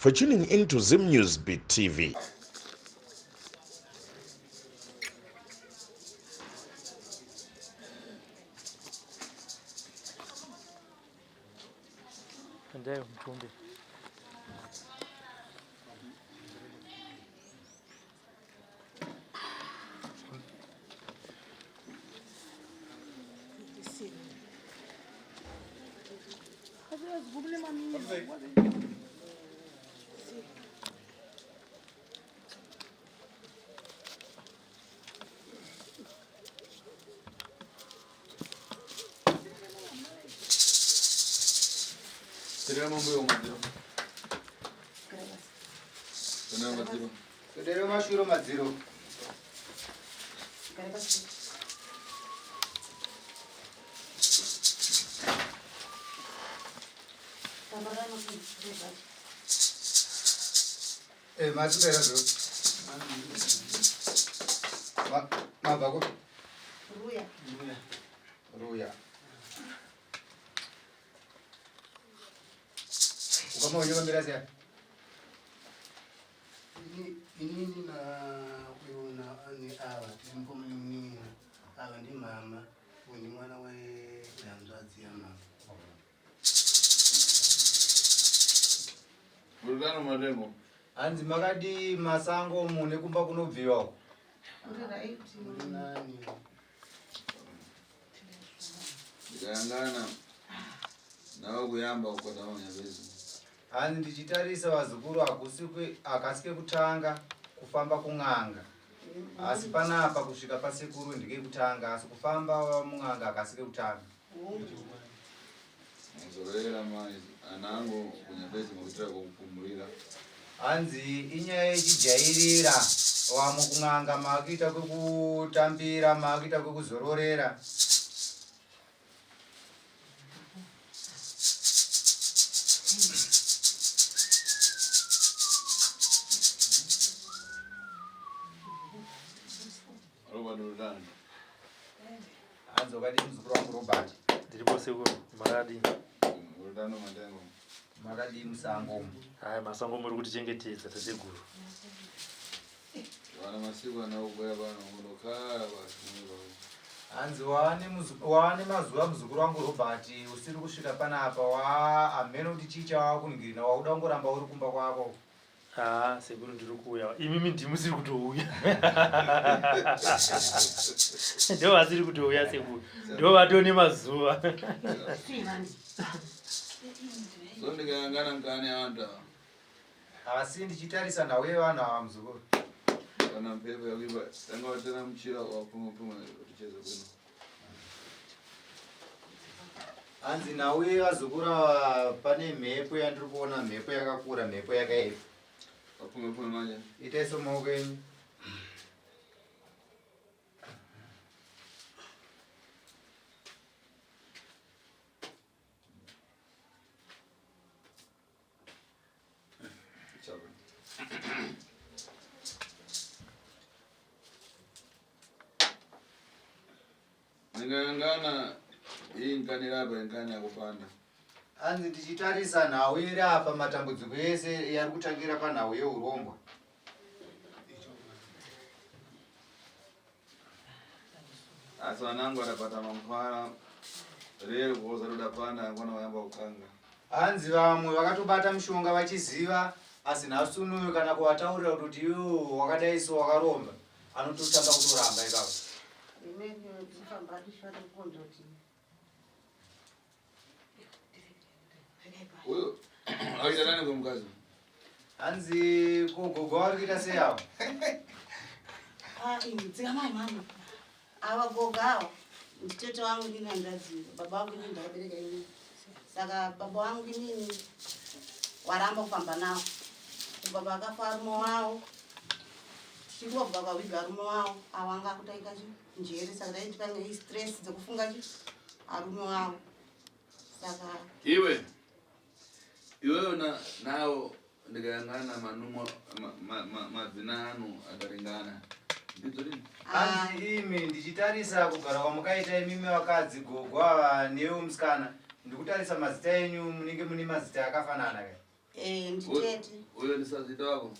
for tuning into Zim Newsbeat TV. Tenemos muy madziro. Tenemos madziro. Tenemos mashuro madziro. Madziro ro. Mabako. Ruya. Kama wenyewe mbele yake. Inini na kuona ni awa timkomuni mnini awa ndi mama ni mwana we mzazi ya mama. Bulgano madengo. Anzi makadi masango mune kumba kunobviwa. Nani? Ndikayangana nawo kuyamba ukodawo nyabezi. Anzi ndichitarisa vazukuru akasike kutanga kufamba kung'anga. Asi panapa kusvika pasekuru ndike kutanga asi kufamba mung'anga akasike kutanga. Nzorera mai anango kunyabezi mutira kupumulira. Anzi inyaya yechijairira wamwe kung'anga makuita kwekutambira makuita kwekuzororera. Anzo kadi mzukuru wangu Robert. Ndiripo sekuru Maradi. Bulgano madengo. Maradi musango. Hai masango muri kuti chengetedza tasekuru. Wana masiku anaubwera bana unokara bashimiro. Anzi wane mazuva mzukuru wangu Robert usiri kusvika panapa amene kuti chicha wakuningirina wauda kungoramba uri kumba kwako. Sekuru ndiri kuuya. Imimi ndimusiri kutouya. Ndo vasiri kutouya sekuru. Ndo vatone mazuva. So ndikayangana mkani anta. Asi ndichitarisa nawe vana ava mzukuru. Kana mpepo yakuiba tanga watena mchira wapuma uticheza kwenu. Anzi nawe vazukura pane mhepo yandiri kuona mhepo yakakura mhepo yakaipa. Wapuma maja. Itaiso maoko enyu. Ndikayangana hii nkani rapa nkani ya kupanda. Anzi ndichitarisa nhau iri apa matambudziko ese yari kutangira panhau yeurongwa. Asi wanangu atapata mamfara rero kuoza ruda panda angona wayamba ukanga. Anzi vamwe vakatobata mushonga vachiziva asi nhasunuyo kana kuvataurira kuti iwo wakadai so wakaromba anototanga kutoramba ikako. Uyo aita nani kwa mkazi? Anzi kugogo vari kuita seyawo. Mama. Awa gogawa. Mtoto wangu nini andazi. Baba wangu nini ndabereka nini. Saka baba wangu nini waramba kufamba nao. Baba akafa arumo wao. Chikuwa baba wiga arumo wao. Awanga kutaika njeri saka dai tikanga stress dzekufunga arumo wao. Saka Iwe nao ndikayangana manumo madzina anu akaringana. Ndidzo lini? Anzi imi ndichitarisa kugara kwamukaita imimi vakadzi gogo ava newe musikana ndikutarisa mazita enyu munenge mune mazita akafanana kai. Nditete. Uyo ni sazita wako?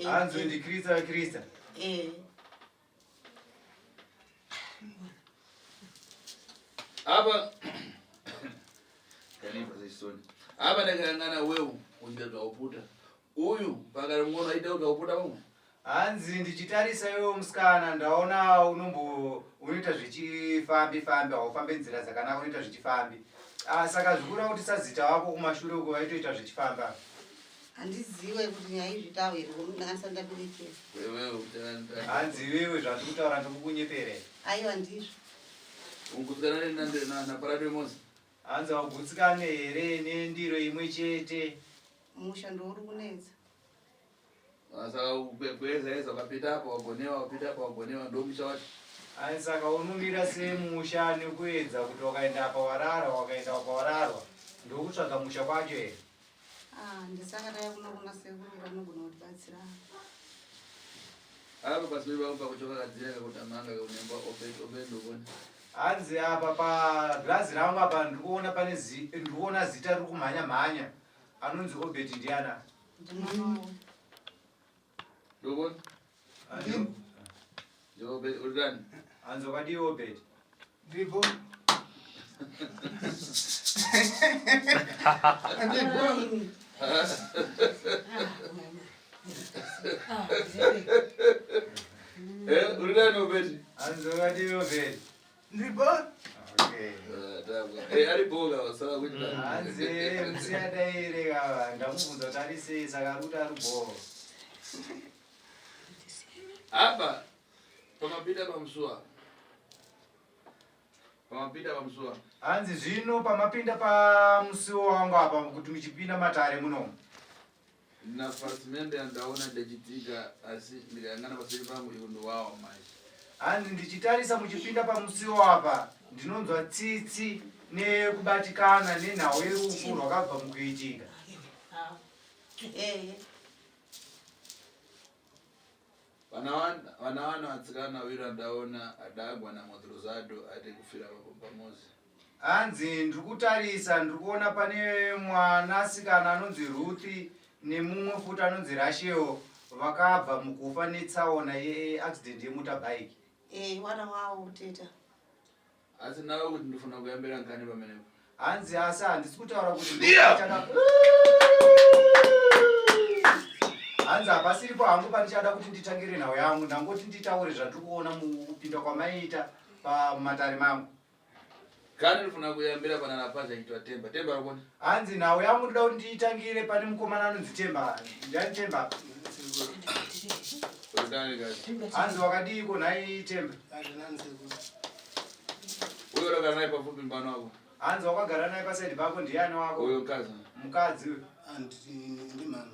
Hanzi ndikrista Krista. Hapa kanipa zisoni. Hapa ndakangana wewe unjeza uputa. Uyu paka muona aita uputa mungu. Hanzi ndichitarisa iwe musikana ndaona unoita zvichifambi aufambe nzira dzakanaka unoita zvichifambi. Saka zvikura kuti sazita wako kumashure uko waitoita zvichifamba. Handiziwe kuti nyaya izvitawo here ndakasanda kurekera. Wewe utanda. Hanzi wewe zvati kutaura ndikukunyepere. Aiwa ndizvo. Ungutsikana na parade mosi. Hanzi wagutsikane here nendiro imwe chete. Mushando uri kunetsa. Saka ukweza ukapita hapo wagonewa ndio mshawati. Saka unomira semusha nekuedza kuti wakaenda apa warara wakaenda apa wararwa ndokutsvaga musha kwacho here. Ndisakadai kuna sekuru vanogona kutibatsira. Apa pasibe vaupa kuchoka kadzira kuti amanga kunemba obendo kone. Hanzi apa pagirazi rangu apa ndikuona zita riri kumhanya anonzi Obed Ndiana. Ndimwanawo. Ndokone? Obed urani? Hanzi wakadii Obed? Ndipo. Urani Obed? Hanzi wakadii Obed? Ndipo. Okay. Ari boga wasala kuti. Hanzi msiyadaire kava ndamubvunza kuti ari sei saka ari kuti ari boga. Apa pamapita pamsuwa. Hanzi zvino pamapinda pamusuwo wangu apa kuti muchipinda matare munomu. Na farsimende andaona ndachitika asi ndikayangana paseri pangu iwo ndowawa mai. Hanzi ndichitarisa muchipinda pamusuwo apa ndinonzwa tsitsi nekubatikana nenhau yerufu rwakabva mukuitika. Vana vatsikana wira ndaona adagwa naModrozado ati kufira pamozi. Hanzi ndikutarisa ndikuona pane mwanasikana anonzi Ruthi nemumwe futi anonzi Rasheo vakabva mukufa netsaona yeaccident yemotorbike. Wana wawo teta. Asi nawe kuti ndifuna kuyambira nkani pamenepo. Hanzi asi handisi kutaura kuti hanzi hapasiripo hangu pandichada kuti nditangire nhau yangu ndangoti nditaure zvandiri kuona mukupinda kwamaita pamatare mangu. Kani ndifuna kuyambira pana napaja kitwa Temba. Temba rokoni? Hanzi nhau yangu ndoda kuti nditangire pane mukomana anonzi Temba. Ndiani Temba? Hanzi wakadiko nai Temba? Uyo wakagara naye pafupi mbano wako? Hanzi wakagara naye pasaidi pako ndiani wako? Uyo mkazi? Mukadzi uyo. Ndi mama.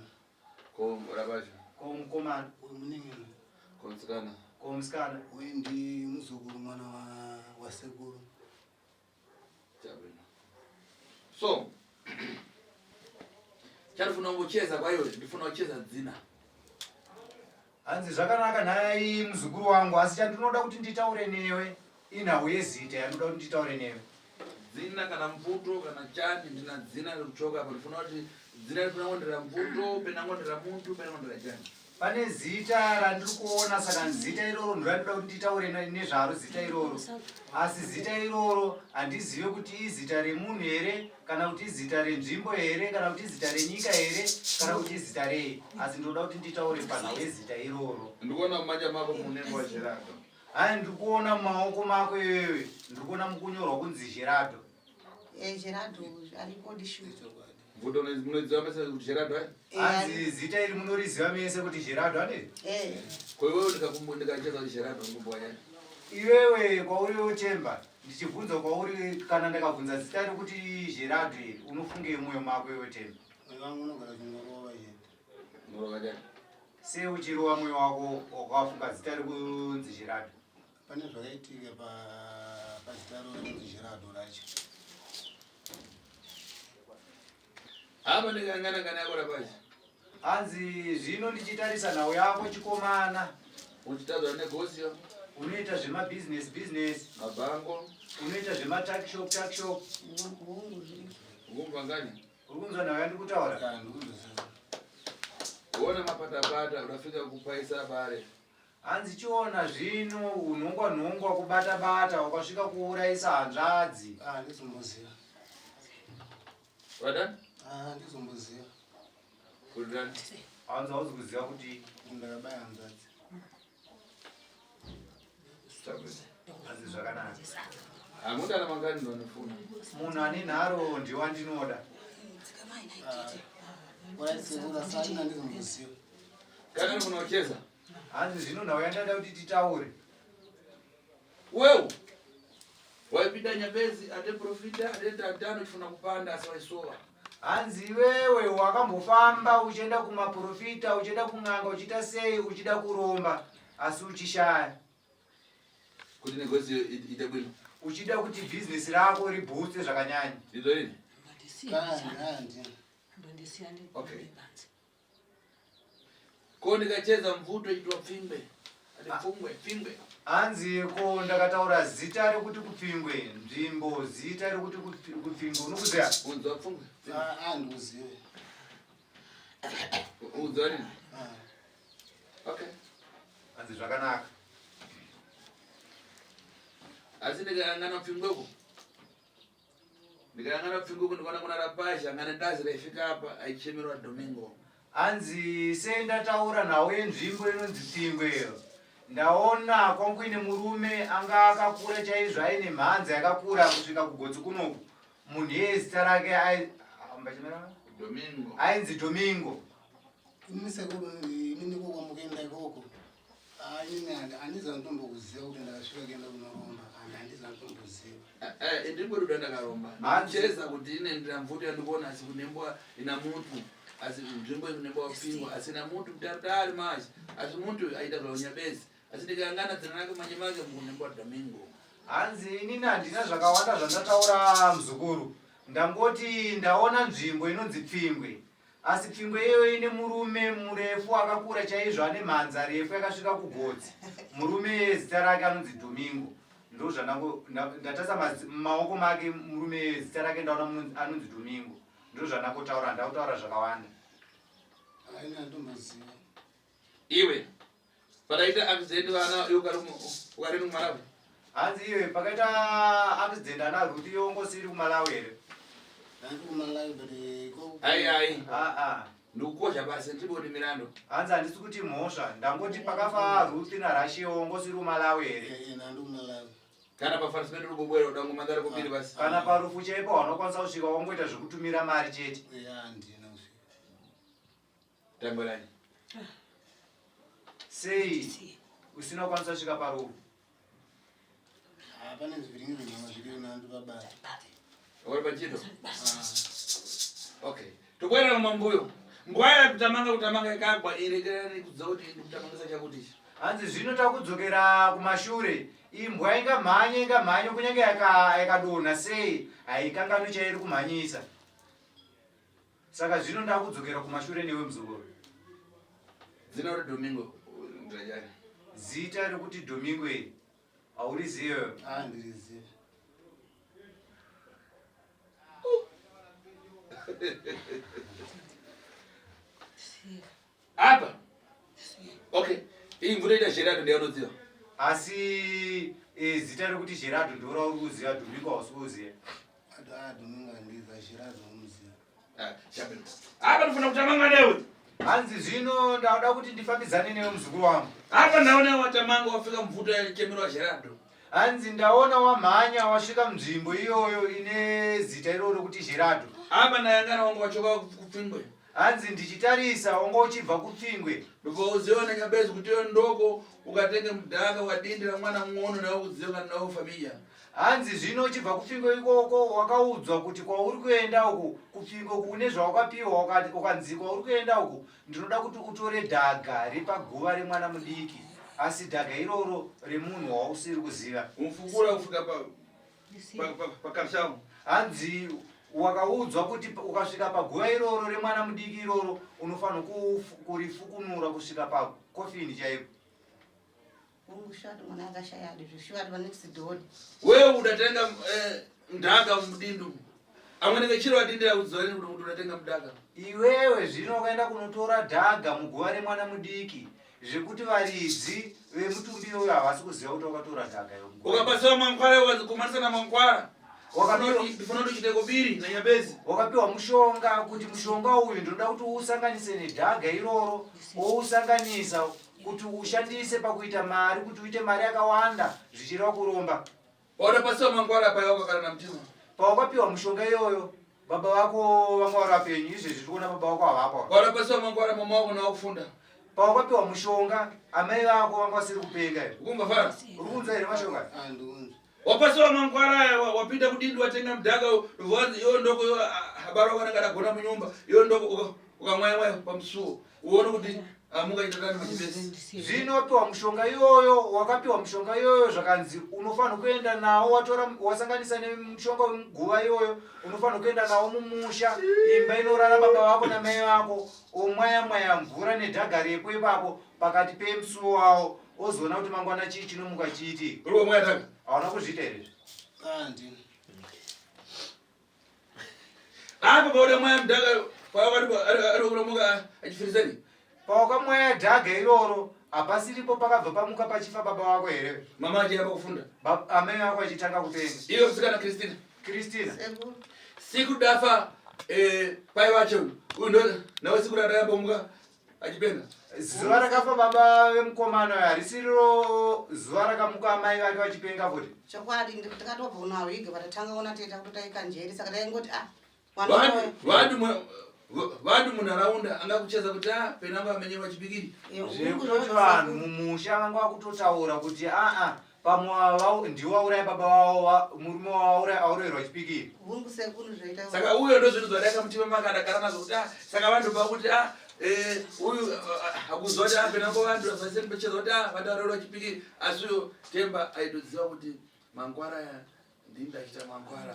Ko rabaja? Ko mukomana? Muningina. Ko mtsikana? Ko musikana? Uyu ndi muzukuru mwana wa sekuru. Chabwino. So, chanifuna kucheza kwa hiyo, ndifuna kucheza dzina. Hanzi zvakanaka nhai muzukuru wangu asi chandinoda kuti nditaure newe inhau yezita yanoda kuti nditaure newe. Dzina kana mvuto kana chani ndina dzina rikuchoka apa ndifuna kuti dzina rifuna kondera mvuto pena kondera muntu pena kondera chani. Pane zita randiri kuona saka zita iroro ndinoda kuti nditaure nezvaro zita iroro. Asi zita iroro handizive kuti izita remunhu here kana kuti izita renzvimbo here kana kuti izita renyika here kana kuti izita rei. Asi ndinoda kuti nditaure panhau yezita iroro. Ndikuona mumanja mako munenge wa Gerardo. Hai ndikuona mumaoko mako iwewe ndikuona mukunyorwa kunzi Gerardo. Gerardo ariko dishu. Mvuto munoziva mese kuti Gerardo hai? Hanzi zita iri munoriziva mese kuti Gerardo ane? Kwa hiyo ndikacheza kuti Gerardo ngumbo yani. Iwewe kwauri Temba ndichibvunza kwauri kana ndakabvunza zita rekuti Gerardo iri unofunge mwoyo mako iwe Temba? Mwoyo wangu unogara chingorova yenda. Ngorova chani? Sei uchirova mwoyo wako wakafunga zita rekunzi Gerardo? Pane zvakaitika pazita ronzi Gerardo racho. Apa ndikangana kana yako rapaji? Hanzi zvino ndichitarisa nhau yako chikomana. Uchitadzwa negosio? Unoita zvemabusiness. Mabango? Unoita zvematakishop. Ungumva ngani? Uri kunzwa nhau yandiri kutaura? Ndikuzvisa. Uona mapata unafika kupaisa bare. Hanzi chiona zvino unongwa kubata ukasvika kuuraisa hanzvadzi. Ndizomboziva. Wada? Ndizomboziva. Kudani. Hanzi hauzi kuziva kuti ndakabaya hanzvadzi. hanzi zvakanaka. Amuda na mangani ndo nifuna. Munhu ane nharo ndiwa ndinoda. Ndizomboziva. Kana munocheza? Hanzi zvino nawe ndada kuti titaure. Wewe waipinda Nyambezi ate profita ate tatano chifuna kupanda asawaisowa. Hanzi wewe wakambofamba uchienda kumaprofita uchienda kung'anga uchiita sei uchida kuromba asi uchishaya. Kuti negozi ite bwino. Uchida kuti business rako ribooste zvakanyanya. Ndito ini? Okay. Koni kacheza mvuto itwa Pfingwe. Ate Pfingwe. Hanzi ko ndakataura zita rekuti kupfingwe nzvimbo zita rekuti kupfingwe unokuziva. Unzwa Pfingwe? Ndikuzive. Unzwa nini? Okay. Hanzi zvakanaka. Asi ndikayang'ana Pfingweko. Ndikayang'ana Pfingweko ndikona kuna rapasha ngane ndazi raifika hapa aichemerwa Domingo. Hanzi sendataura nawe nzvimbo inonzi Pfingwe. Ndaona kwanguine murume anga akakura chaizvo aine mhanza yakakura kusvika kugotsi kunoku. Munhu yezita rake Domingo. ainzi Domingo. Inini kokwamukaenda ikoko. Inini handizantombokuziva kuti ndakasvika kuenda kunoromba. Handizantomboziva. Ndingori ndo ndakaromba. Cheza kuti ine ndamvuto yandikuona asi kunembwa ina mutu. Asi nzvimbo inembwa Pfingwa asina mutu mtaritari maji. Asi muntu aita kwa Nyambezi. Asi ndikayang'ana dzina rake manje kunembwa Domingo. Hanzi inini handina zvakawanda zvandataura muzukuru. Ndangoti ndaona nzvimbo inonzi Pfingwe. Asi Pfingwe iyoyo ine murume murefu akakura chaizvo ane mhanza refu yakasvika kugotsi. Murume zita rake anonzi Domingo. Ndo zvanangu ndatasa maoko make murume zita rake ndaona anonzi Domingo. Ndo zvanangotaura ndakutaura zvakawanda. Handizantomboziva. Iwe padaita accident vana ukarinu Malawi. Hanzi iwe pakaita accident ana Ruthi yongosiri kuMalawi here. NdikuMalawi but Ai. Ndikukosha basi ndibodi mirando. Hanzi handisi kuti mhosva ndangoti pakafa Ruthi naRashi yongosiri kuMalawi here. NdikuMalawi. Kana pafarisimendi rubobwera udangomandara kubiri basi. Kana parufu chaipo wanokwanisa kusvika wongoita zvekutumira mari chete. Handina kusvika. Tambulani. Sei usina kukwanisa kusvika parufu. Pane zviviri zviri nandu babara. Uri pachito? Okay. Tubwera kumambuyo. Ngwaya kutamanga ikagwa iregerani kudzauti kutamangisa chakutichi. Hanzi zvino takudzokera kumashure. Imbwa ingamhanye kunyange yakadonha sei haikanganwi chairi kumhanyisa. Saka zvino ndakudzokera kumashure newe muzukuru. Zina uri Domingo ndajani. Zita rekuti Domingo aurizive. Ndirizive. Apa? Okay. Hii mvura ita Gerardo ndio unoziva. Asi zita rekuti Gerardo ndio uri kuziva Domingo hausiuziva. Domingo handiziva Gerardo unoziva. Chabelo. Apa ndifuna kutamanga newe. Hanzi zvino ndauda kuti ndifambidzane newe muzukuru wangu. Apa ndaona watamanga wafika mvuto ya Chemero wa Gerardo. Hanzi ndaona wamhanya wasvika munzvimbo iyoyo ine zita iroro kuti Gerardo. Apa ndayangana wangu wachoka kuPfingwe. Hanzi ndichitarisa wanga uchibva kuPfingwe. Ndipo uziona Nyambezi kuti yo ndoko ukatenge mudhaka wadindira mwana mng'ono nawe uziva nawe familia. Hanzi zvino uchibva kuPfingwe ikoko wakaudzwa kuti kwauri kuenda uku kuPfingwe kune zvawakapiwa ukanzi kwauri kuenda uku ndinoda kuti utore dhaga repaguva remwana mudiki. Asi dhaga iroro remunhu wausiri kuziva. Umfukura kufika pa karshamu. Hanzi wakaudzwa kuti ukasvika paguva iroro remwana mudiki iroro unofanira kurifukunura kusvika pakofini chaipo. Ungushado mwana akashayadi zvishwadi vanext door. Wewe udatenga ndaka mudindu. amweni ngechiro atindira kuzoreni kuti unatenga mudhaka. Iwewe zvino ukaenda kunotora dhaga muguva remwana mudiki zvekuti varidzi vemutumbi uyo havasi kuziva kuti wakatora dhaga iyo. Ukapasiwa mankwara ukakumanisa na mankwara. Ndifuna chite kubiri na nyabezi. Wakapiwa mushonga kuti mushonga uyu ndoda kuti usanganise nedhaga iroro, ousanganisa kuti ushandise pakuita mari, kuti uite mari yakawanda zvichireva kuromba. Wakapasiwa mankwara pa wakakala na mtima. Pawakapiwa mushonga iyoyo baba wako vanga warapenyu izvi zvikuona baba wako havapo. Wakapasiwa mankwara mama wako na wakufunda. Pawakapiwa mushonga amai vako vanga vasiri kupenga. Ukumva fara? Urukunza here mashonga? Andikunza. Wapasiwa mankwara wapinda kudindi watenga mudhaka uvanzi iyo ndoko iyo habara wakana gona munyumba iyo ndoko ukamwaya pamusuwo uone kuti amunga itatani machibesi. Zvinopiwa mushonga iyoyo, wakapiwa mushonga iyoyo zvakanzi unofanira kuenda nawo, watora wasanganisa nemushonga wemuguva iyoyo unofanira kuenda nawo mumusha, imba inorara baba vako namai vako, omwaya mvura nedhaga repo ipapo pakati pemusuwo wawo, ozoona kuti mangwana chii chinomuka chiiti. Uri wamwaya dhaga? Hauna kuzviita here? Andi. Apa pauda mwaya mudhaka pawakati ari kuramuka achifirisani? Pawakamwaya dhaga iroro hapasiripo pakabva pamuka pachifa baba vako here? Mama achiyamba kufunda? Amai vako achitanga kupenga. Iyo msikana Kristina? Kristina? Siku dafa pai vacho uyu nawe siku rarayamba muka achipenga? Zuva rakafa baba vemukomana harisiro zuva rakamuka amai vake vachipenga futi. Chokwadi ndikatobva unawo iga patatanga kuona teta kuti taika njeri saka taingoti vanhu munharaunda angakucheza kuti penamba amenye vachipikiri. Zvekutoti vanhu mumusha vanga vakutotaura kuti pamwe ndiwo auraya baba vavo, murume aurayirwa chipikiri. Saka uyo ndo zvinhu zvareka mutima makadakara nazvo kuti saka vanhu pakuti uyu hakuzwa kuti penamba vanhu vaseni becheza kuti vanhu aurayirwa chipikiri, asi uyo Temba aitoziva kuti mangwara ndindachita mangwara.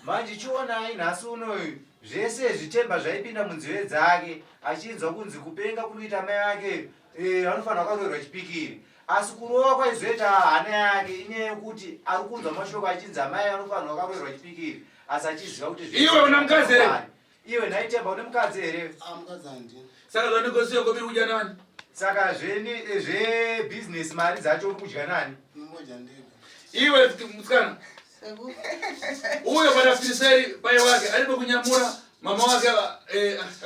Manje chionai nhasi unoyu zvese zvitemba zvaipinda munzeve dzake achinzwa kunzi kupenga kunoita mai vake vanofanira vakaroverwa chipikiri, asi kurova kwaizoita hana yake inyaya yekuti ari kunzwa mashoko achinzi amai vanofanira vakaroverwa chipikiri asi achiziva kuti iwe una mukadzi here? Iwe nhaitemba une mukadzi here? Mukadzi handina. Saka zvanegosiyo kobiri kudya nani? Saka zvebhizinesi mari dzacho uri kudya nani? Mmoja ndega. Iwe musikana uyo padafiriseri pai wake alipo kunyamura mama wake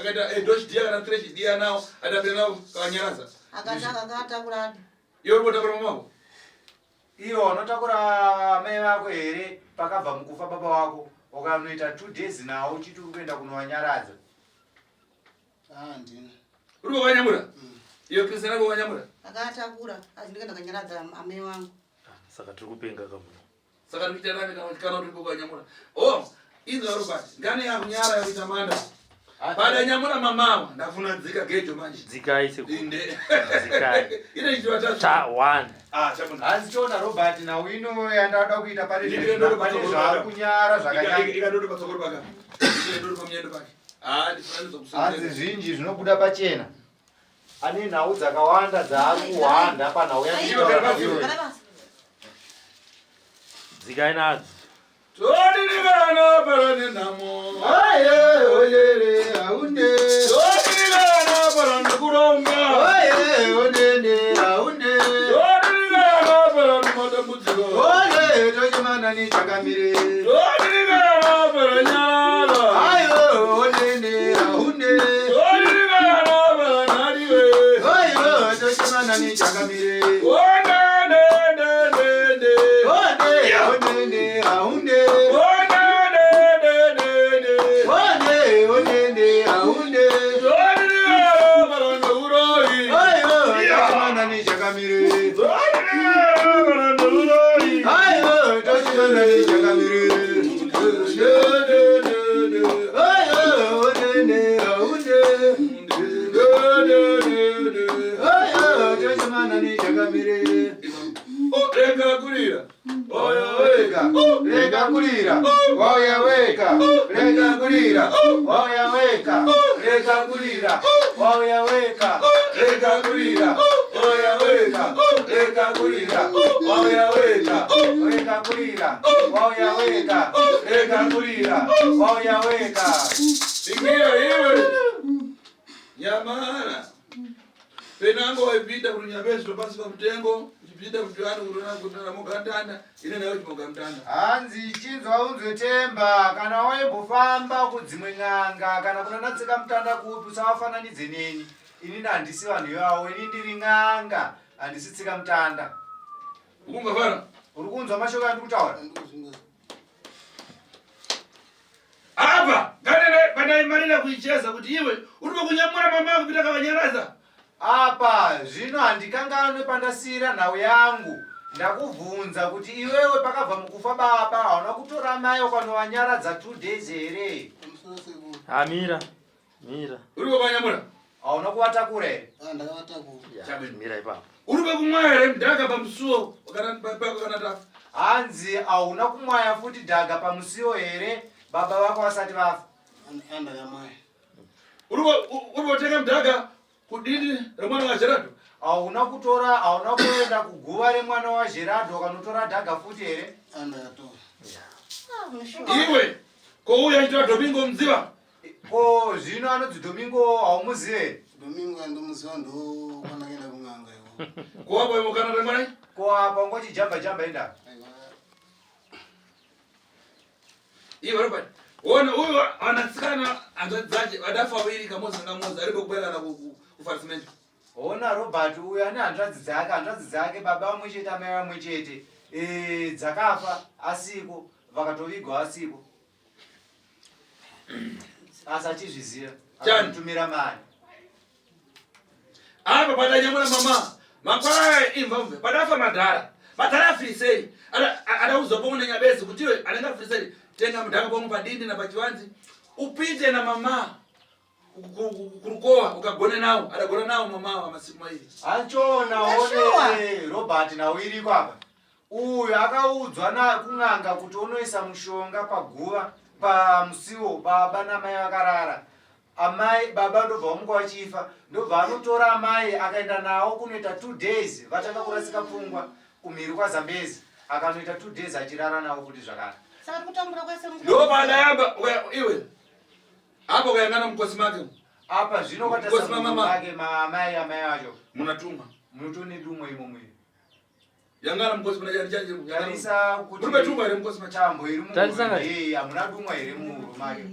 akaita doshi dia kana treshi dia nao adapenda nao kawanyaraza akatakuradi iyo unotakura mama wako? Iyo unotakura mai vako here pakabva mukufa baba wako ukanoita 2 days nawo uchiti uri kuenda kunowanyaradza? Handina. Uri kukanyamura? Iyo Kristina uri kukanyamura? akatakura asi ndikaenda kanyaradza amai wangu. Saka tiri kupenga kamuno. Saka ndikuita nani kana uri kukanyamura? Inza Robert ngane yakunyara yakuita manda pada nyamura mamawa ndafuna dzika gejo manje dzikai seku inde dzikai ine chitwa ta tacho 1 chabona asi chona Robert na wino yandada kuita pane zviri kunyara zvakanyanya ikandoti patsokoro paka ikandoti pamyendo pake ndifuna kuzokusungura asi zvinji zvinobuda pachena ane nhau dzakawanda dzaari kuhwanda panhau yaiyo dzikai nadzo Todirigana parane namo aye oyere aunde Todirigana parane kuromba aye onene aunde Todirigana parane madambudziko oye tochimana ni chakamire Todirigana paranyala aye onene aunde Todirigana paranadiwe aye tochimana ni chakamire onene aunde Rega kulira, wauya weka, rega kulira, wauya weka, rega kulira, wauya weka, rega kulira, wauya weka, rega kulira, wauya weka, rega kulira. kulira wauya wega rega kulira wauya wega Ingira iwe nyamara penango waipita kunyabezi topasi pa mtengo chipita kutwani kutana mugandana ine nayo chimugandana hanzi chinzwa unzwe temba kana waimbofamba kudzimwe ng'anga kana kunanatsika mutanda kupi usawafananidze neni ini handisi vanhu yavo ini ndiri ng'anga handisi tsika mutanda ukungafana uri kunzwa mashoko andi kutaura apa ganene panaimarira kuicheza kuti iwe uripo kunyamura mama ako kupita kavanyaraza apa zvino handikanganwe pandasiyira nhau yangu ndakubvunza kuti iwewe pakabva mukufa baba hauna kutora mai ukanovanyaradza 2 days here Mira. uripo kanyamura hauna kuvatakura here Mira ipapo. uripo kumwaya here mdhaka pamusuwo kana tafa hanzi hauna kumwaya futi dhaga pamusiwo here baba vako vasati vafa uripo tenga mdhaka kudidi remwana wa Gerardo hauna kuenda kuguva remwana waGerardo ukanotora dhaga futi here iwe kouya chitoa Domingo mziva ko zvino anodzi Domingo haumuzive here Domingo andomuziva ndo kana kaenda kung'anga iwo kuwapo iwe kana remwana ko apa ngochijamba enda iwe Robert ona uyu anatsikana anzadzaje wadafa wiri kamoza aripo kubwela na kufarsimento ona Robert uyu ane hanzvadzi dzake baba vamwe chete amai vamwe chete dzakafa asiko vakatovigwa asiko asachizviziva akatumira mari apa padanyamura mama makwaya imvamve padafa madhara afirisei adauzopo munenyabezi kuti iwe anenge afirisei tenga mudhaka pomwe padindi na pachivanzi upite na mama kurukowa ukagone nawo adagona nawo mama wa masiku mairi anchona one Robert nawo iriko apa uyu akaudzwa kung'anga kuti unoisa mushonga paguva pamusiwo baba namai vakarara amai baba ndobva vamuka vachifa ndobva anotora amai akaenda nawo kunoita 2 days vatanga kurasika pfungwa kumhiri kwaZambezi akanoita 2 days achirara nawo kuti zvakare ndo padayamba iwe apo kayangana mukosi make apa zvino kwatasamake mamai amai acho munatuma munotone dumwe imomwe yangana mukosi munachanje tarisa kuti umetuma ere mukosi machambo iri mu amuna dumwa ere mu make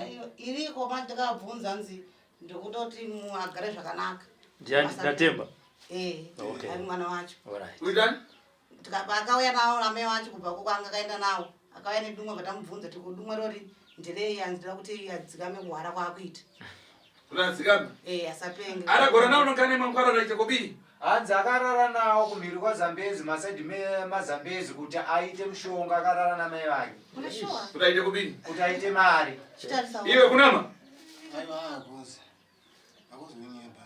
aiyo iriko mandakabvunza nzi ndokutoti muagare zvakanaka Ndiani Natemba. Okay. Ari mwana wacho. Alright. Uitani? Akauya nawo amai wacho kubva kwanga akaenda nawo. Akauya nedumwe vatamubvunza kuti kudumwe rori ndirei anzira kuti adzikame kuhwara kwakuita. Unadzikame? Asapenge. Aragora nawo nokane mankwara raita kobiri. Hanzi akarara nawo kumhiri kwaZambezi masaidi mazambezi kuti aite mushonga akarara namai vake. Unashuwa? Kuti aite kobiri. Kuti aite mari. Iwe kunama? Aiwa akuzi. Akuzi winyemba.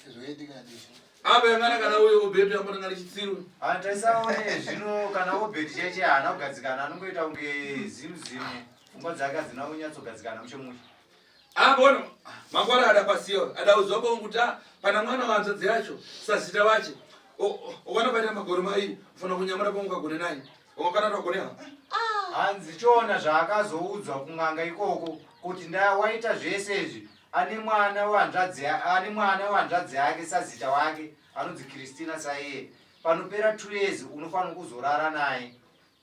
Zvoitika disho. Apa yangana kana uyo ubheti yamborangana chitsiru. Taisaone zvino kana ubheti cheche haana kugadzikana anongoita kunge zimu. Pfungwa dzake hadzina kunyatsogadzikana mushe. Bona mangwara adapasiyo adauzoba kuti pana mwana wanzadzi yacho sazita wache ukana paita magore mairi ufana kunyamara pomwe ukagone naye ukana twagoneha hanzi chona zvaakazoudzwa kung'anga ikoko kuti waita zvese izvi ane mwana wehanzvadzi yake sazita wake anonzi Christina saiye panopera 2 years unofanira kuzorara naye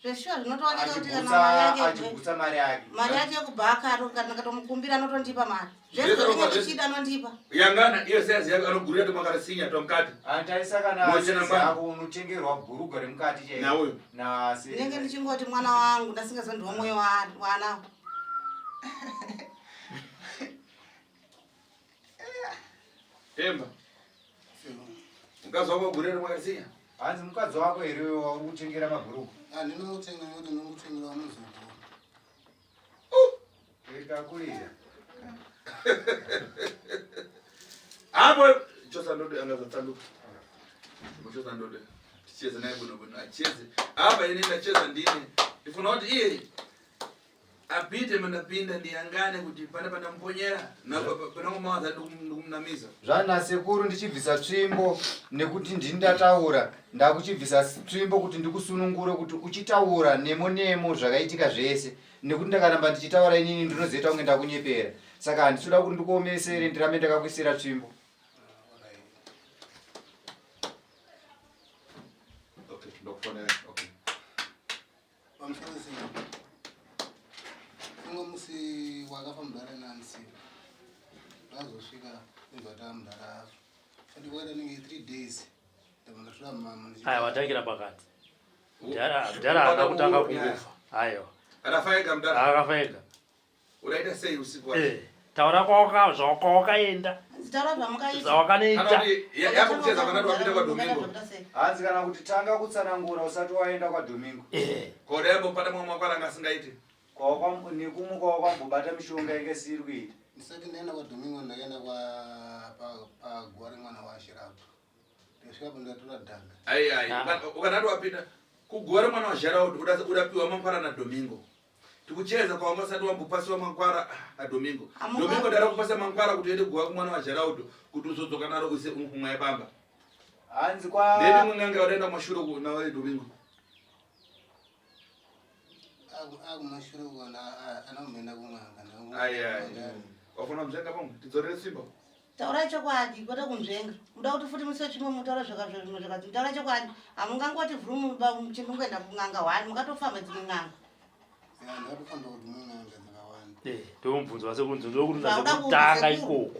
zveshuwa zvinotooneka kuti kana mari yake achigutsa mari yake yekubhaka kana katomukumbira anotondipa mari zvese ndichida anondipa yangana iyo sayazi yake anogurira tomakarasinya tomukati antarisa kana sayazi yako unotengerwa bhurugwa remukati chaiyo nauyo ndinenge ndichingoti mwana wangu ndasingazondiwa mwoyo wanawo Temba mukadzi wako gurira tomakarasinya hanzi mukadzi wako here uri kutengera mabhurugu ndinotenga kuti ndinotengera vanozogona ikakurira apo chosandode angazotsanduka muchosandode ticheze naye buno acheze apa ine ndacheza ndine ndifuna kuti iye apite mandapinda ndiyangane kuti pana mponyera panakomawaza ndikumnamiza zvana sekuru ndichibvisa tsvimbo nekuti ndindataura ndakuchibvisa tsvimbo kuti ndikusunungure kuti uchitaura nemo zvakaitika zvese nekuti ndakaramba ndichitaura inini ndinozoita kunge ndakunyepera saka handitoda kuti ndikuomesere ndirambe ndakakuisira tsvimbo. musi wakafa mudhara nansi razosvika imvata mudhara azo fati waita ninge 3 days ndavandatora mama aya watangira pakati mudhara haana kutanga kungofa aiwa akafaika mudhara akafaika unaita sei usiku taura zvawakaenda zvawakanoita yakucheza panati wapinda kwaDomingo hanzi kana kuti tanga kutsanangura usati waenda kwaDomingo koda yambopata mwe makwara ngasingaiti nekumuka wakwambobata mishonga inge siri kuita ndisati ndaenda kwaDomingo ndakaenda pagwari mwana waSherato ndasvikapo ndatora dhaga ai ukanati wapinda kugwari mwana waSherato udapiwa mankwara naDomingo tikucheza kwa ngosati wambopasiwa mankwara naDomingo Domingo ndara kupasa mankwara kuti ende gwa kumwana waSherato kuti uzodzoka naro use umwe yabamba hanzi kwa ndeni munganga unaenda mashuro na wewe Domingo akumashuro kona anomenda kunganga ai wafuna mzenga pomwe tidzorere simba taura chokwadi kwete kumzvenga muda kuti futi musi chimwe mutaura zvakazvino zvakati taura chokwadi hamungangoti vhuru chimungenda kunganga wani mukatofamba dzimwe nganga ndakatofamba kuti mwe nganga dzakawanda ndomubvunzo wasekunzi ndokuti ndazokutanga ikoko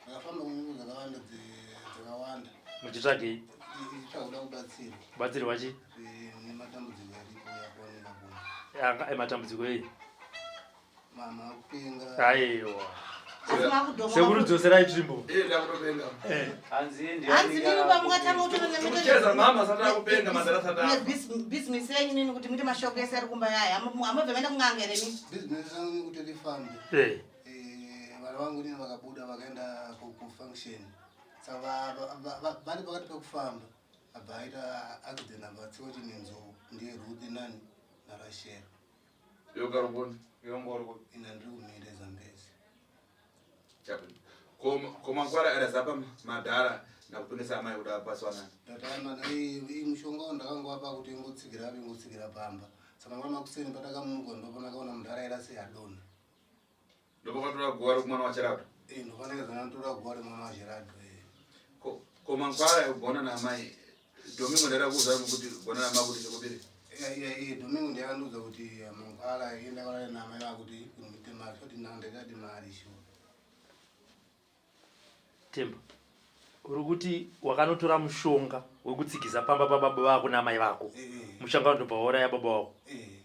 ndakafamba kunyungu dzakawanda dzakawanda muchitsvagei ichitsvakuda kubatsira kubatsirwa chi nematambudziko aripo yakuoneka matambudziko ei mama kupenga aiwa sekuru dzoserai tsvimbo ndakutopenga hanzi ndini pamungatanga kucheza mama sata kupenga madara sata business yenyu nini kuti muite mashoko ese ari kumba yaya amabve maenda kunganga here nini business yangu ni kuti rifambe vana vangu nini vakabuda vakaenda kufunction saka vari pakati pekufamba abva aita accident abatsiwa chinenzou ndiye Ruth nani naRashel yokarongoni yongoroko ina ndiri kumhire Zambezi komankwara arazapa madhara nakupengesa amai kuti apaswa nani tatamana mushonga ndakangowapa kuti ingotsikira pamba saka mwana makuseni patakamuka ndopanakaona mudhara ira seadona ndopakatora gwari kumwana waSherato ndopanakazana ndotora gwari mwana waSherato komankwara yekugona naamai Domingo ndarakuuza kuti gona naamai kuti chekubiri Domingo ndiyakandiudza kuti mankwara endakana namai vakuti kunoite mari kuti ndandakati mari shuwa Temba uri kuti wakanotora mushonga wekutsigisa pamba pababa vako namai vako mushonga ndobvauraya baba vako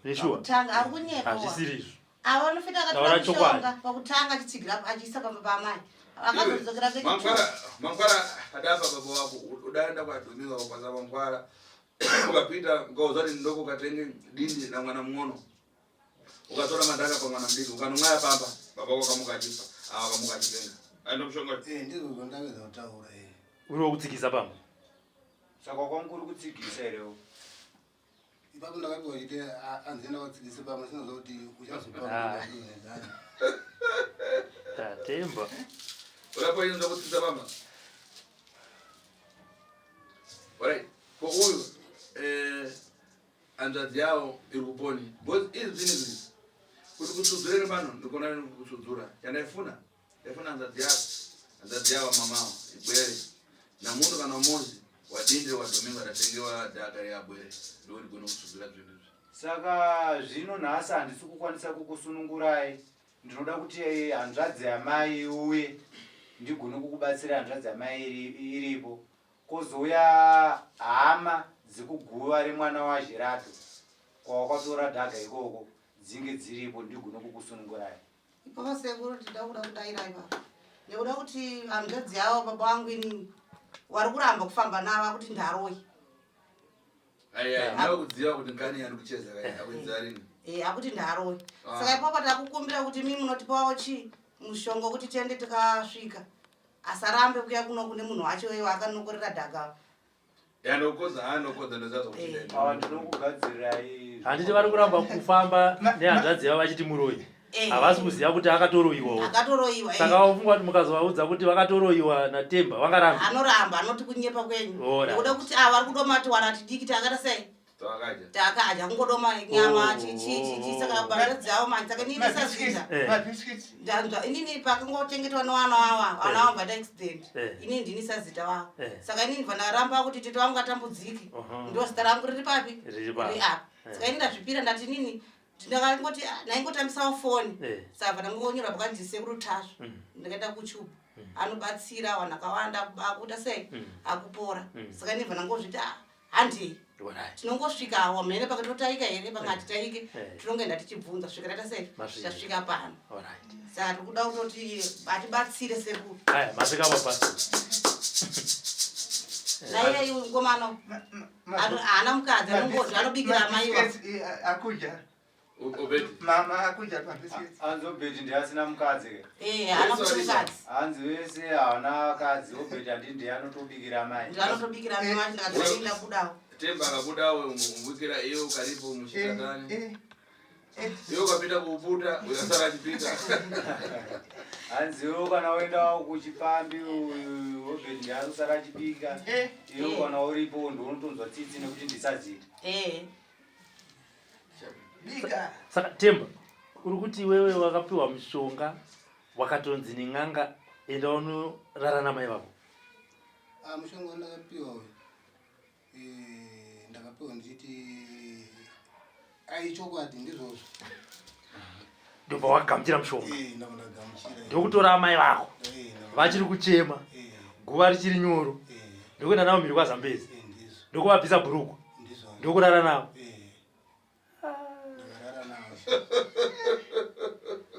neshuwa tanga ari kunyepa hazvisirizvo ava vanofita akatora mushonga pakutanga achitsigira achiisa pamba pamai akazodzokera mankwara adafa baba wako udaenda kwaDomingo kupasa mankwara ukapita ngauzati ndoko ukatenge dindi na mwana mng'ono ukatora madhaka pa mwana mdiki ukanomwaya pamba baba wako kamuka achifa akamuka achipenga aenda mushonga ndizvo ndaveza kutaura uri wokutsikisa pamba saka kwamukuri kutsigisa herewo ipapo ndakatiwa chite anzenda kwatsigise pamba sinoza kuti uchazopa Temba urapoinza kutsigisa pamba alright kwa huyu anzadzi yawo iri kuponi because izvi zvinhu kuti kusudzurere pano ndikona kusudzura yandaifuna anzadzi yawo mamawo ibwere namunhu kana umodzi wadindire waDomingo adatengewa dhaka yabwere ndokuti gona kusudzura zvinhu izvi saka zvino nhasi handisi kukwanisa kukusunungurai ndinoda kuti hanzvadzi yamai uye ndigone kukubatsira hanzvadzi yamai iripo kozouya hama dzekuguva remwana waSherato kwawakatora dhaga ikoko dzinge dziripo ndigone kukusunungurai ipapo sekuru tida kuda kudairai papa nekuda kuti hanzvadzi yavo baba vangu inini wari kuramba kufamba navo kuti ndaroi ndakudziva kuti ngani yani kucheza akuidzarini akuti ndaroi saka ipapo takukumbira kuti mimi munotipawo chi mushonga kuti tiende tikasvika asarambe kuya kuno kune munhu wacho weyo akanokorera dhaka Yanokoza ndozazo kuti. Ndinokugadzira handiti vari kuramba kufamba nehanzvadzi yavo vachiti muroyi havasi kuziva kuti akatoroyiwawo. Akatoroyiwa. Saka wafunga kuti mukazovaudza kuti vakatoroyiwa naTemba vangaramba. Anoramba anoti kunyepa kwenyu. Kuda kuti vari kudomati warati diki takata sei. Takaja kungodoma nyama chichi saka barara dzavo manje saka nini sazvita. Ndanzva inini pakangochengetwa nevana vava bata accident. Inini ndini sazita wavo. Saka inini vandaramba kuti tete wangu atambudziki. Ndo zita rangu riri papi? Riri apa. Saka inini ndazvipira ndati nini ndakangoti naingotambisawo foni. Saka ndangonyora pakanzi sekuru Tasva. Ndakaenda kuChubu. Anobatsira vanhu akawanda kuda sei akupora. Saka inini vandangozviti handei. Tinongosvika wamene pakatotaika here pangati taike tinongenda tichibvunza svika rata sei tasvika pano. Saka tikuda kutoti atibatsire sekuru. Haya masvika pasi. Naiye ngomano ana mukadzi anobikira amai akuja Obedi. Mama akuja pa biscuits. Anzo Obedi ndiye asina mukadzi. Ana mukadzi. Anzo wese haana akadzi. Obedi ndiye anotobikira amai. Ndiye anotobikira amai ndakatoenda kudawo. Temba akabudawe umubikira iyo karibu mushikagani. Iyo kapita kuuputa uyasara chipika. Anzo kana waenda kuchipambi Obedi ndiye anosara chipika. Iyo kana uripo ndonotonzwa tsitsi nekuti ndisazita. Saka Temba uri kuti wewe wakapiwa mushonga wakatonzi nin'anga enda unorara namai vako. Mushonga ndakapiwa ndakapiwa nditi aichokwadi ndizvozvo. Ndobva wagamuchira mushonga. Ndakagamuchira. Ndokutora amai vako vachiri kuchema guva richiri nyoro ndokuenda navo mhiri kwaZambezi ndokuvabvisa bhuruku ndokurara navo.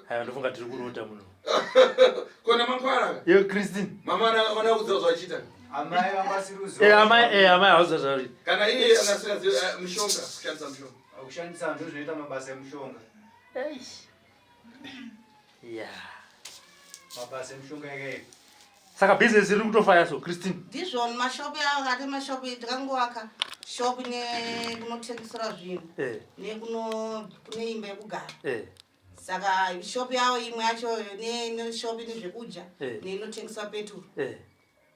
Haya ndofunga tiri kurota muno. Kona mangwara. Yo Christine. Mama ana udza zvachita. Amai vangasiruzo. Amai hauza zvari. Kana iye anasira mushonga kushandisa mushonga. Kushandisa ndo zvinoita mabasa emushonga. Mabasa emushonga yake. Saka business iri kutofaya so Christine. Ndizvo mashopu yawo kati mashopu ndakangowaka shopu kunotengesera zvinhu. Kune imba yekugara. Saka shopu yawo imwe yacho shopu nezvekudya neinotengeswa peturu.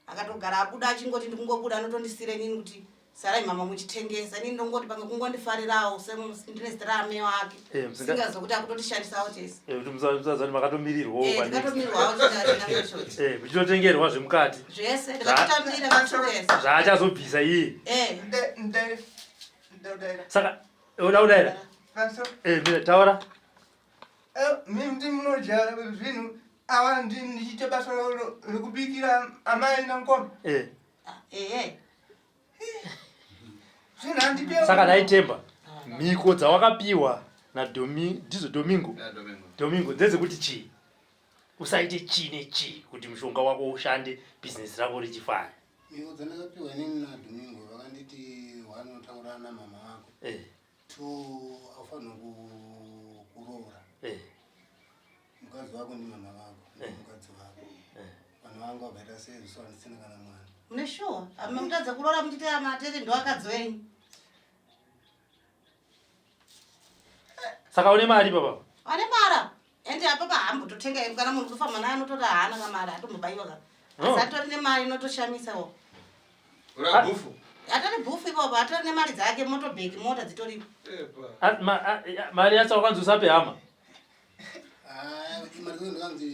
Akatogara abuda achingoti ndikungobuda anotondisire nini kuti sarai mama muchitengesa nini ndongoti pange kungondifarirawo ndine zita ramai wake. Singazokuti akutotishandisawo tese. Kuti musazani makatomirirwawo pane. Ndakatomirirwawo kuti muchinotengerwa zvemukati. Zvese ndakatotamira katogesa. Zvaachazobvisa iye. Saka uda udaira. Mira taura. Mimi munodya zvinhu awa ndichite basa rekubikira amai nankoma. Saka naiTemba mhiko dzawakapiwa ndizo Domingo dzezekuti chii usaite chii nechii kuti mushonga wako ushande bhizinesi rako richifaya. Mhiko dzandakapiwa inini naDomingo vakanditi wanotaura namama vako 2 aufanira kuroora mukadzi wako ndimama vako mukadzi wako vanhu vangu vabvaita sei so handisina kana mwana. Mune sure mutadza kuroora muchita matete ndo akadzi wenyu. Saka une mari baba? Ane mara ende apa pahambototenga kana munhu kufamba naye anototi haana kamari atombobayiwa ka. Asi atori nemari inotoshamisawo. Ura bhufu. Atari bhufu ipapo atori nemari dzake motobheki mota dzitoripo. Mari yacho wakanzosa pehama? Imari dzacho ndakanzi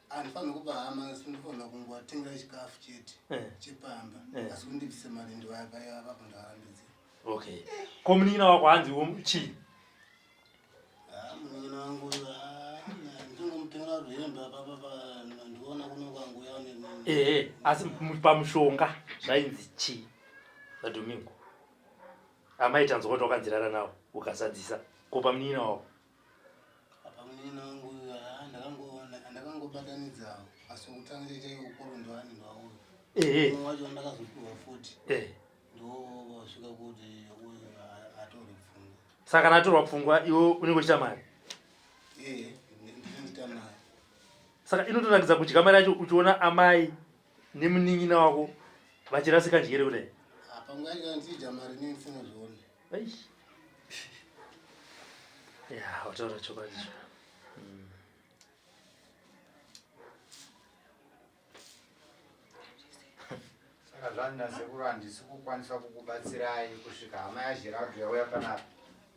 handifanira kupa hama sindifanira kungoatengera chikafu chete chepamba asi kundibvise mari ndoapapo ndaarambidzi. Okay. Komunina wako hanziwo chii? Munina wangu ndingomutengera rwembe apapa ndiona kuno kwangu yaone. Asi pamushonga zvainzi chii naDomingo? Amaitanzwa kuti wakanzirara nawo ukazadzisa kopa munina wako. Munina wangu ndakangobatanidzawo asi kutanga chaiko ukoro ndoani ndowauyo. Umwe wacho ndakazopiwa futi. Ndosvika kuti atore pfungwa. Saka natorwa pfungwa iwe unenge uchita mari? Ndinoita mari. Saka inotonakidza kudya mari yacho uchiona amai nemunin'ina wako vachirasika njere kudai. Kaungaika ntija mari nini sina zoni. Ai. Ya, wataura chokwadi. Saka zvana sekuru handisi kukwanisa kukubatsirai kusvika hama yaZhirabhu yauya panapa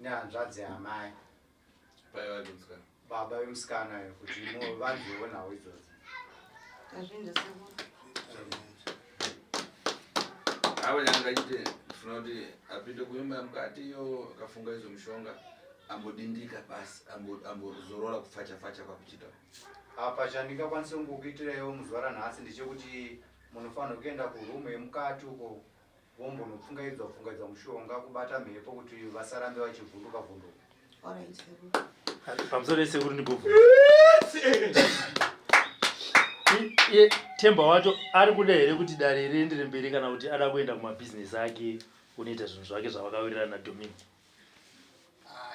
nehanzvadzi yamai baba vemusikana kuti vanzwewo nhau idzodzo. Tazvinda sekuru. avo nyangachite funa kuti apinde kuimba mukati iyo akafunga izo mishonga ambodindika basi ambozorora kufacha kwakuchita Apa chandingakwanisa kungokuitirewo muzuva ranhasi ndechekuti munofanira kuenda kurumu yemukati uko vombonopfungaidzwa mushonga kubata mhepo kuti vasarambe vachivhunduka. Alright sekuru. Pamusoro sekuru ndibobvu. Temba wacho ari kuda here kuti dare riendere mberi kana kuti ada kuenda kumabhizinesi ake unoita zvinhu zvake zvavakawirirana naDomingo?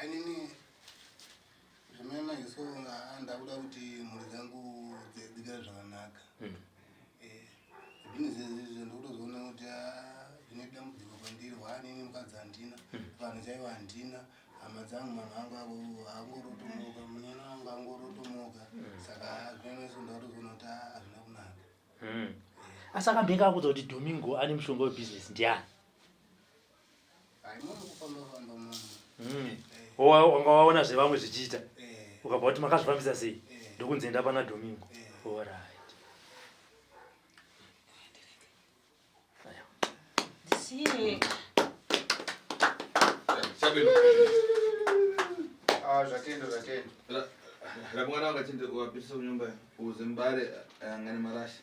Inini zvimene iso ndakuda kuti mhuri dzangu dzigare zvakanaka. Bhizinesi ndokutozoona kuti zvine dambudziko kwandiri hwanini mukadzi handina vanhu chaivo handina hama dzangu mama angu angorotomoka munyana wangu angorotomoka saka zvimene iso ndakutozoona kuti hazvina kunaka. Asi akambeka akudza kuti Domingo ane mushonga webhizinesi ndiani? Haimoni kufamba-famba mama. Wanga waona zvevamwe zvichiita ukabva kuti makazvifambisa sei ndokunzi enda pana Domingo. Alright. Ndisiye. Zvatendo. ramwana wanga chinde kuwapisa kunyumba uzimbare angani marasha.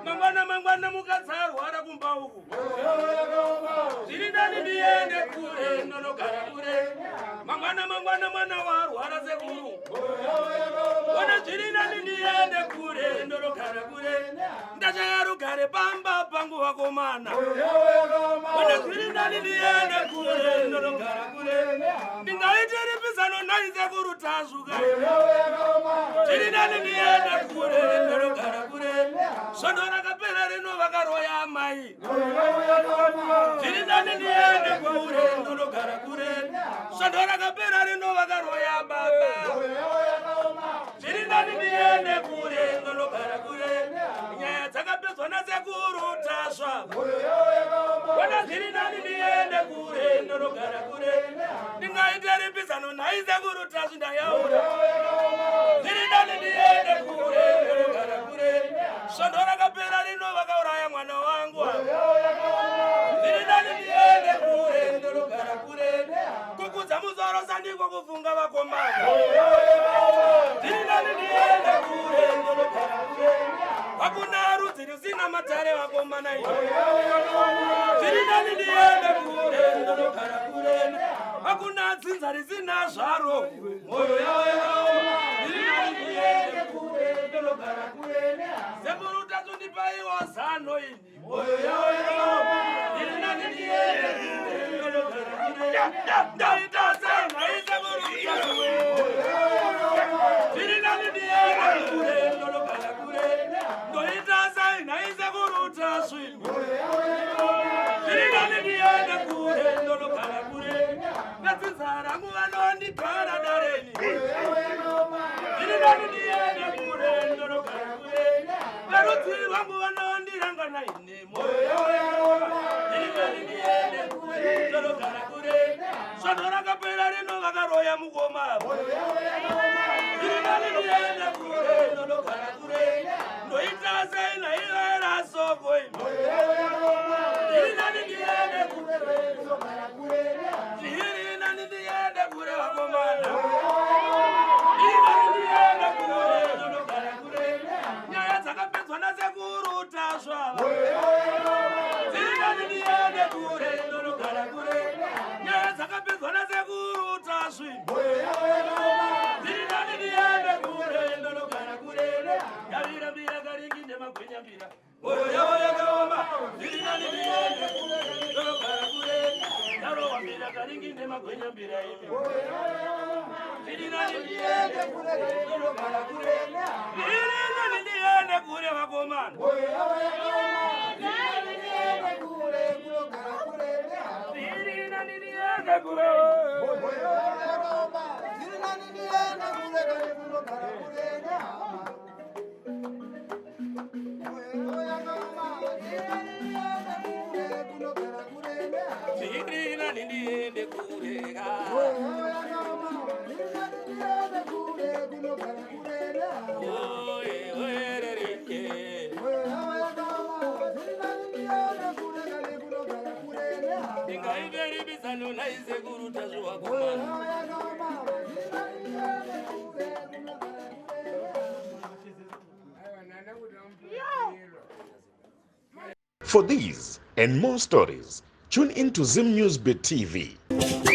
Mangwana mukatsarwara kumba uku. Zvirinani ndiende kure ndonogara kure. Mangwana mwana warwara sekuru. Wana zvirinani ndiende kure ndonogara kure. Ndachaya rugare pamba pangu vakomana. Wana zvirinani ndiende kure ndonogara kure. Ndingaite ripisano naisekuru tasvuka. Zvirinani ndiende kure ndonogara kure. Sono rakapera rino vakaroya mai. Zvirinani ndiende kure ndonogara kure. Sono rakapera rino vakaroya baba. Zvirinani ndiende kure ndonogara kure. Nyaya dzakapedzwa nasekuru tasva. Wana zvirinani ndiende kure ndonogara kure. Ndingaite ripisano naisekuru tasva ndayaura. Zvirinani ndiende kure ndonogara kure. Sono rakapera rino vakauraya mwana wangu. Zvirinani ndiende kure ndonogara kure. Kukudza muzoro sandiko kufunga vakomana. Zvirinani ndiende kure ndonogara kure. Hakuna rudzi rusina matare vakomana iyo. Zvirinani ndiende kure ndonogara kure. Hakuna dzinza risina zvaro. Moyo yavo. Zvirinani ndiende kure ndonogara kure. Sekuru tatundipaiwa zano ini. Moyo yavo. Zvirinani ndiende kure ndonogara kure. Ndaita zano isekuru tatundipaiwa. Zvirinani ndiende kure ndonogara kure. Ndoita zano isekuru tatundipaiwa. Zvirinani ndiende kure ndonogara kure. Ngatsinzara nguvanondigara dareni. Zvirinani ndiende kure ndonogara kure. Varudzi vangu vanondirangana ine moyo. Zvirinani ndiende kure ndonogara kure. Sono rakapera rino vakaroya mukoma. Zvirinani ndiende kure ndonogara kure. Ndoita zena ivera soko ino. Zvirinani ndiende kure ndonogara kure. Zvirinani ndiende kure vakomana. Zvirinani ndiende kure ndonogara kure. Nyaya dzakapedzwa nasekuru tasva. Zvirinani ndiende kure ndonogara kure. Nyaya dzakapedzwa nasekuru tasvi. Zvirinani ndiende kure ndonogara kure. Yavira mbira karingi nemagwenya mbira. Moyo yavo yakaoma. Zvirinani ndiende kure ndonogara kure. Yarowa mbira karingi nemagwenya mbira imi. Zvirinani ndiende kure ndonogara kure. Zvirinani ndiende kure vakomana. Zvirinani ndiende kure ndonogara kure. Zvirinani ndiende kure. Zvirinani ndiende kure ndonogara kure. Zvirinani ndiende kure. For these and more stories, tune in to Zim Newsbeat TV.